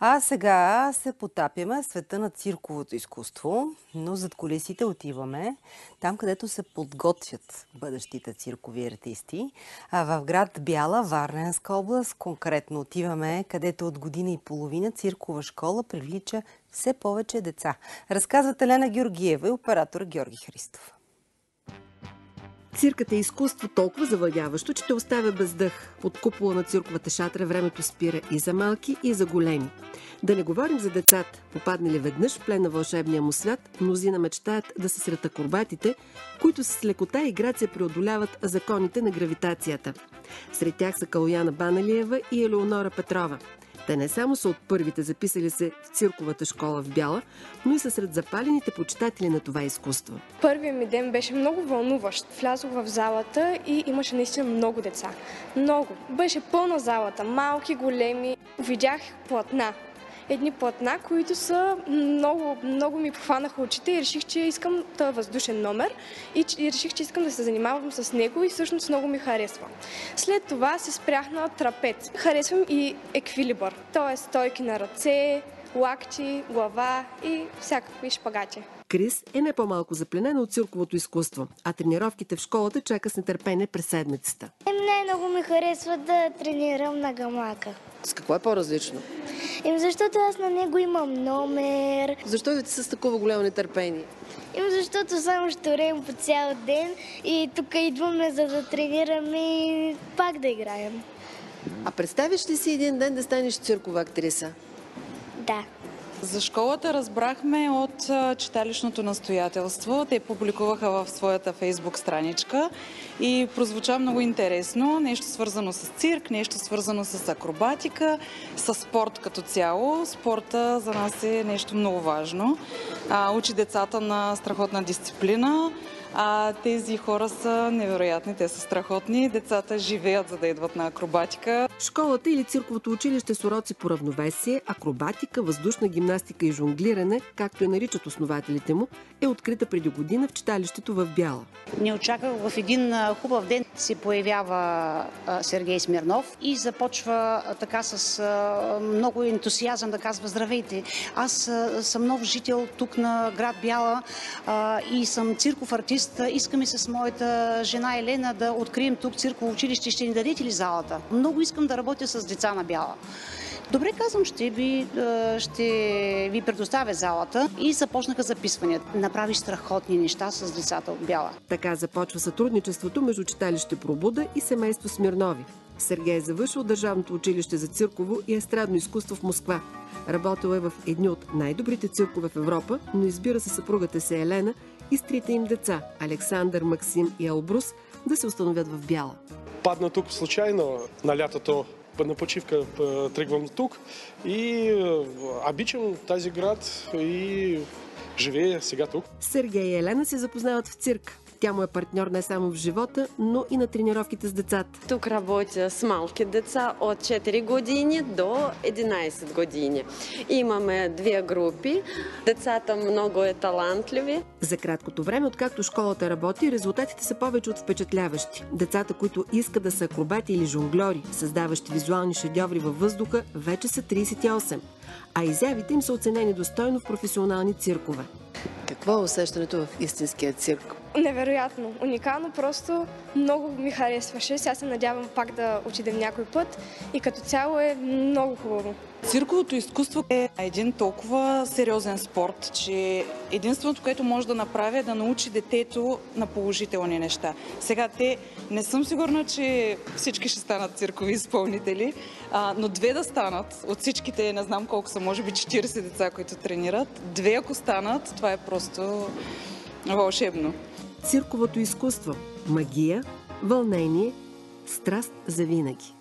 А сега се потапяме в света на цирковото изкуство, но зад кулисите отиваме там, където се подготвят бъдещите циркови артисти. А в град Бяла, Варненска област, конкретно отиваме, където от година и половина циркова школа привлича все повече деца. Разказват Елена Георгиева и оператор Георги Христов. Циркът е изкуство толкова завладяващо, че те оставя без дъх. От купола на цирковата шатра времето спира и за малки, и за големи. Да не говорим за децата. Попаднали веднъж в плен на вълшебния му свят, мнозина мечтаят да са сред акробатите, които с лекота и грация преодоляват законите на гравитацията. Сред тях са Калояна Баналиева и Елеонора Петрова. Те не само са от първите записали се в цирковата школа в Бяла, но и са сред запалените почитатели на това изкуство. Първият ми ден беше много вълнуващ. Влязох в залата и имаше наистина много деца. Много. Беше пълна залата. Малки, големи. Видях платна. Едни платна, които са много ми похванаха очите и реших, че искам този въздушен номер и реших, че искам да се занимавам с него и всъщност много ми харесва. След това се спрях на трапец. Харесвам и еквилибър, т.е. стойки на ръце, лакти, глава и всякакви шпагати. Крис е не по-малко запленена от цирковото изкуство, а тренировките в школата чака с нетърпение през седмицата. Много ми харесва да тренирам на гамака. С какво е по-различно? Защото аз на него имам номер. Защо идвате с такова голямо нетърпение? Защото само щурем по цял ден и тук идваме за да тренираме и пак да играем. А представиш ли си един ден да станеш циркова актриса? Да. За школата разбрахме от читалищното настоятелство. Те публикуваха в своята фейсбук страничка и прозвуча много интересно. Нещо свързано с цирк, нещо свързано с акробатика, с спорт като цяло. Спорта за нас е нещо много важно. Учи децата на страхотна дисциплина. Тези хора са невероятни, те са страхотни. Децата живеят, за да идват на акробатика. Школата или цирковото училище с уроци по равновесие, акробатика, въздушна гимнастика и жонглиране, както я наричат основателите му, е открита преди година в читалището в Бяла. Не очаквах, в един хубав ден се появява Сергей Смирнов и започва така с много ентусиазъм да казва: здравейте, аз съм нов жител тук на град Бяла и съм цирков артист. Искаме с моята жена Елена да открием тук цирково училище. Ще ни дадете ли залата? Много искам да работя с деца на Бяла. Добре, казвам, ще ви предоставя залата и започнаха записванията. Направи страхотни неща с децата от Бяла. Така започва сътрудничеството между читалище Пробуда и семейство Смирнови. Сергей е завършил Държавното училище за цирково и естрадно изкуство в Москва. Работил е в едни от най-добрите циркове в Европа, но избира със съпругата си Елена и с трите им деца – Александър, Максим и Елбрус, да се установят в Бяла. Падна тук случайно на лятото. На почивка тръгвам тук и обичам тази град и живея сега тук. Сергей и Елена се запознават в цирк. Тя му е партньор не само в живота, но и на тренировките с децата. Тук работя с малки деца от 4 години до 11 години. Имаме две групи. Децата много е талантливи. За краткото време, откакто школата работи, резултатите са повече от впечатляващи. Децата, които искат да са акробати или жонгльори, създаващи визуални шедьоври във въздуха, вече са 38. А изявите им са оценени достойно в професионални циркове. Какво е усещането в истинския цирк? Невероятно, уникално, просто много ми харесваше. Сега се надявам пак да отидем някой път и като цяло е много хубаво. Цирковото изкуство е един толкова сериозен спорт, че единственото, което може да направи, е да научи детето на положителни неща. Сега не съм сигурна, че всички ще станат циркови изпълнители, но две да станат, от всичките, не знам колко са, може би 40 деца, които тренират, две ако станат, това е просто вълшебно. Цирковото изкуство – магия, вълнение, страст за винаги.